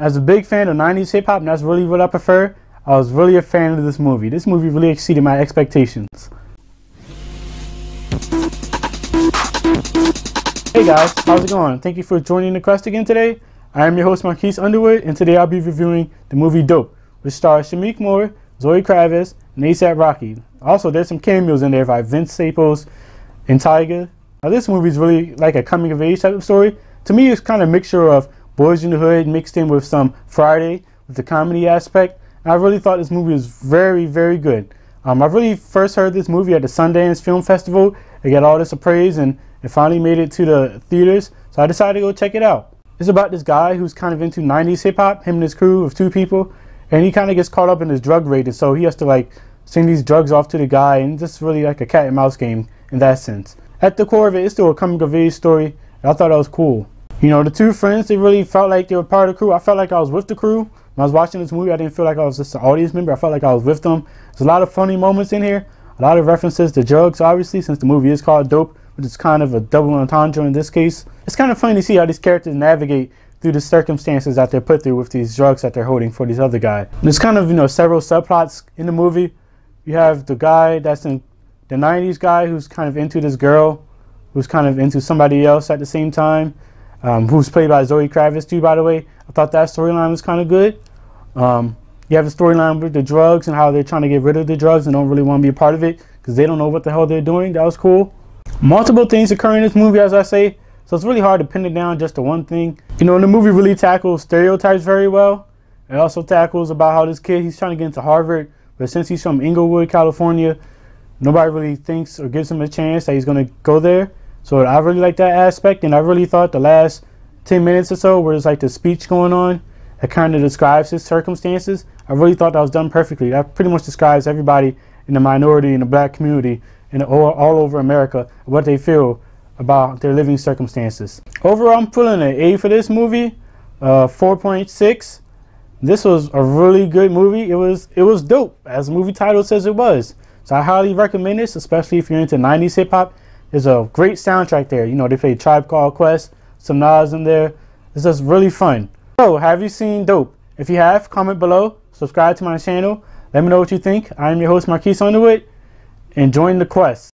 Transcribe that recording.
As a big fan of 90s hip hop, and that's really what I prefer, I was really a fan of this movie. This movie really exceeded my expectations. Hey guys, how's it going? Thank you for joining the quest again today. I am your host Marques Underwood, and today I'll be reviewing the movie Dope, which stars Shameik Moore, Zoe Kravitz, and A$AP Rocky. Also, there's some cameos in there by Vince Staples and Tyga. Now, this movie is really like a coming-of-age type of story. To me, it's kind of a mixture of Boyz in the Hood mixed in with some Friday with the comedy aspect. And I really thought this movie was very, very good. I really first heard this movie at the Sundance Film Festival. It got all this praise, and it finally made it to the theaters. So I decided to go check it out. It's about this guy who's kind of into 90s hip hop, him and his crew of 2 people. And he kind of gets caught up in this drug raid, and so he has to like send these drugs off to the guy, and just really like a cat and mouse game in that sense. At the core of it, it's still a coming of age story, and I thought that was cool. You know, the 2 friends, they really felt like they were part of the crew. I felt like I was with the crew. When I was watching this movie, I didn't feel like I was just an audience member. I felt like I was with them. There's a lot of funny moments in here, a lot of references to drugs, obviously, since the movie is called Dope, which is kind of a double entendre in this case. It's kind of funny to see how these characters navigate through the circumstances that they're put through with these drugs that they're holding for these other guys. There's kind of, you know, several subplots in the movie. You have the guy that's in the 90s guy who's kind of into this girl, who's kind of into somebody else at the same time, who's played by Zoe Kravitz too, by the way. I thought that storyline was kind of good. You have a storyline with the drugs and how they're trying to get rid of the drugs and don't really want to be a part of it because they don't know what the hell they're doing. That was cool. Multiple things occur in this movie, as I say, so it's really hard to pin it down just to one thing. You know, the movie really tackles stereotypes very well. It also tackles about how this kid, he's trying to get into Harvard, but since he's from Inglewood, California, nobody really thinks or gives him a chance that he's going to go there. So I really like that aspect, and I really thought the last 10 minutes or so where there's like the speech going on that kind of describes his circumstances, I really thought that was done perfectly. That pretty much describes everybody in the minority, in the black community, and all over America, what they feel about their living circumstances. Overall, I'm pulling an A for this movie, 4.6. This was a really good movie. It was dope, as the movie title says it was. So I highly recommend this, especially if you're into 90s hip hop. There's a great soundtrack there. You know, they play Tribe Called Quest, some Nas in there. It's just really fun. So, have you seen Dope? If you have, comment below, subscribe to my channel, let me know what you think. I am your host Marques Underwood, and join the quest.